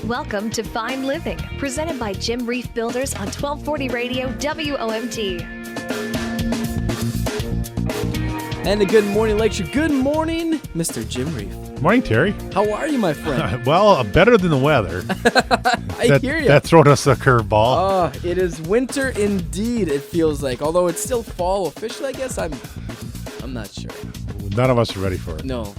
Welcome to Fine Living, presented by Jim Reif Builders on 1240 Radio WOMT. And a good morning, Lakeshore. Good morning, Mr. Jim Reif. Morning, Terry. How are you, my friend? Well, better than the weather. I hear you. That thrown us a curveball. Oh, it is winter indeed, it feels like. Although it's still fall officially, I guess. I'm not sure. None of us are ready for it. No.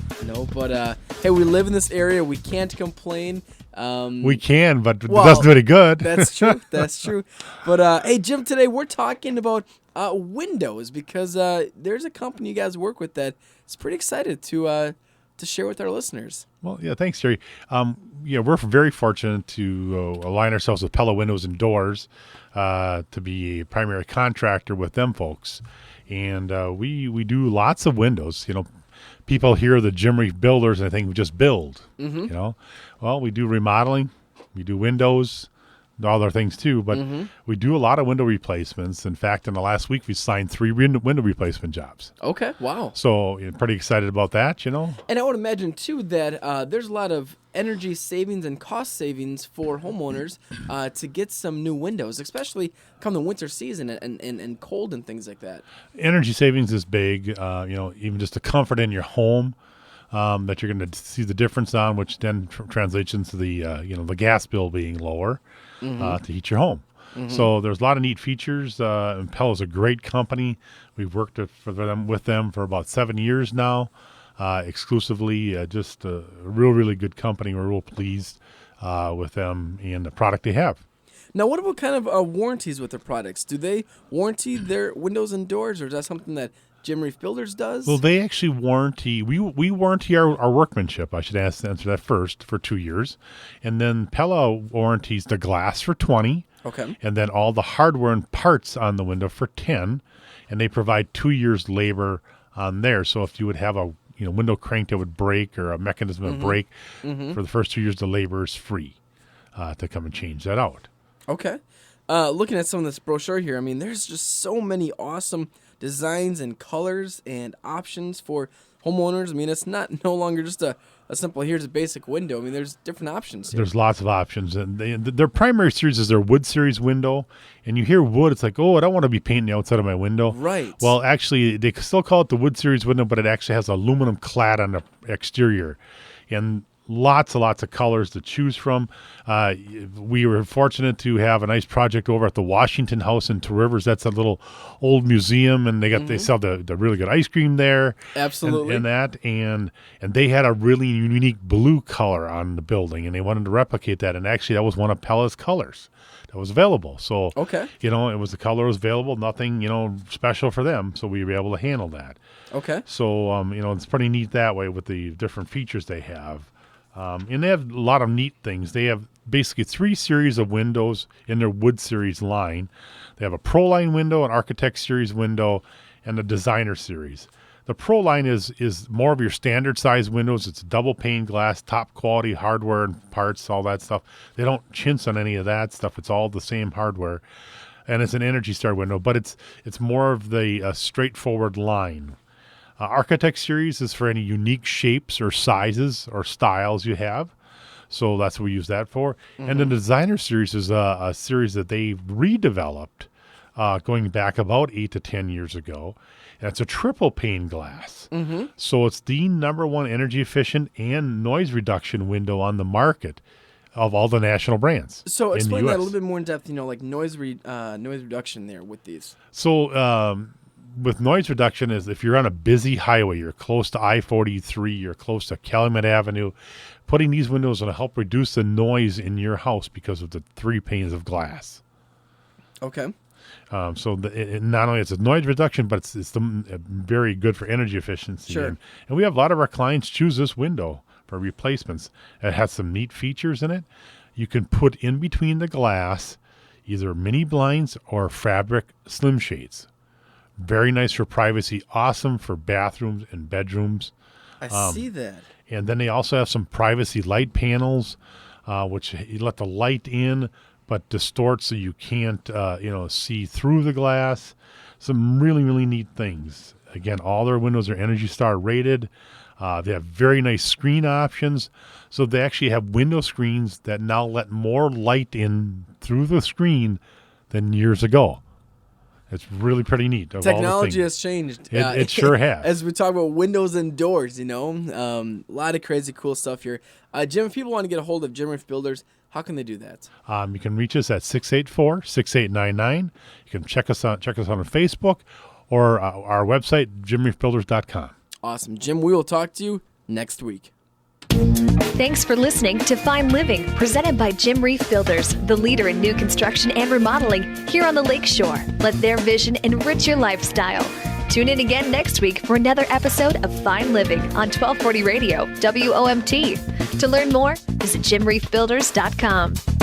But, hey, we live in this area. We can't complain. We can, but it doesn't do any good. That's true. But, hey, Jim, today we're talking about windows because there's a company you guys work with that is pretty excited to share with our listeners. Well, yeah, thanks, Terry. We're very fortunate to align ourselves with Pella Windows and Doors to be a primary contractor with them folks. And we do lots of windows. People hear the Jim Reif Builders and they think we just build. Mm-hmm. Well, we do remodeling, we do windows, all other things too, but we do a lot of window replacements. In fact, in the last week, we signed 3 window replacement jobs. Okay, wow. So pretty excited about that, And I would imagine, too, that there's a lot of energy savings and cost savings for homeowners to get some new windows, especially come the winter season and cold and things like that. Energy savings is big, even just the comfort in your home. That you're going to see the difference on, which then translates into the the gas bill being lower to heat your home. Mm-hmm. So there's a lot of neat features. And Pella's a great company. We've worked with them for about 7 years now, exclusively. Just a really good company. We're real pleased with them and the product they have. Now, what about kind of warranties with their products? Do they warranty their windows and doors, or is that something that Jim Reif Builders does? Well, they actually warranty. We warranty our workmanship. I should answer that first for 2 years, and then Pella warranties the glass for 20. Okay. And then all the hardware and parts on the window for 10, and they provide 2 years labor on there. So if you would have a window crank that would break or a mechanism that would break, for the first 2 years the labor is free to come and change that out. Okay. Looking at some of this brochure here, I mean, there's just so many awesome designs and colors and options for homeowners. I mean, it's no longer just a simple, here's a basic window. I mean, there's different options here. There's lots of options. And their primary series is their wood series window. And you hear wood, it's like, oh, I don't want to be painting the outside of my window. Right. Well, actually, they still call it the wood series window, but it actually has aluminum clad on the exterior. And lots of colors to choose from. We were fortunate to have a nice project over at the Washington House in Two Rivers. That's a little old museum, and they sell the really good ice cream there. Absolutely. And they had a really unique blue color on the building, and they wanted to replicate that. And actually, that was one of Pella's colors that was available. So okay, it was the color was available. Nothing special for them, so we were able to handle that. Okay. So it's pretty neat that way with the different features they have. And they have a lot of neat things. They have basically 3 series of windows in their wood series line. They have a Pro Line window, an Architect series window, and a Designer series. The Pro Line is more of your standard size windows. It's double pane glass, top quality hardware and parts, all that stuff. They don't chintz on any of that stuff. It's all the same hardware. And it's an Energy Star window, but it's more of the straightforward line. Architect series is for any unique shapes or sizes or styles you have. So that's what we use that for. Mm-hmm. And the Designer series is a series that they've redeveloped going back about 8 to 10 years ago. And it's a triple pane glass. Mm-hmm. So it's the number 1 energy efficient and noise reduction window on the market of all the national brands. So explain that a little bit more in depth, like noise reduction there with these. So with noise reduction is if you're on a busy highway, you're close to I-43, you're close to Calumet Avenue, putting these windows will help reduce the noise in your house because of the 3 panes of glass. Okay. So not only it's a noise reduction, but it's very good for energy efficiency. Sure. And we have a lot of our clients choose this window for replacements. It has some neat features in it. You can put in between the glass either mini blinds or fabric slim shades. Very nice for privacy, awesome for bathrooms and bedrooms. I see that. And then they also have some privacy light panels, which you let the light in, but distorts so you can't, see through the glass. Some really, really neat things. Again, all their windows are Energy Star rated. They have very nice screen options. So they actually have window screens that now let more light in through the screen than years ago. It's really pretty neat. Technology has changed. It sure has. As we talk about windows and doors, a lot of crazy cool stuff here. Jim, if people want to get a hold of Jim Reif Builders, how can they do that? You can reach us at 684-6899. You can check us out on Facebook or our website, jimreifbuilders.com. Awesome. Jim, we will talk to you next week. Thanks for listening to Fine Living, presented by Jim Reif Builders, the leader in new construction and remodeling here on the Lakeshore. Let their vision enrich your lifestyle. Tune in again next week for another episode of Fine Living on 1240 Radio, WOMT. To learn more, visit jimreifbuilders.com.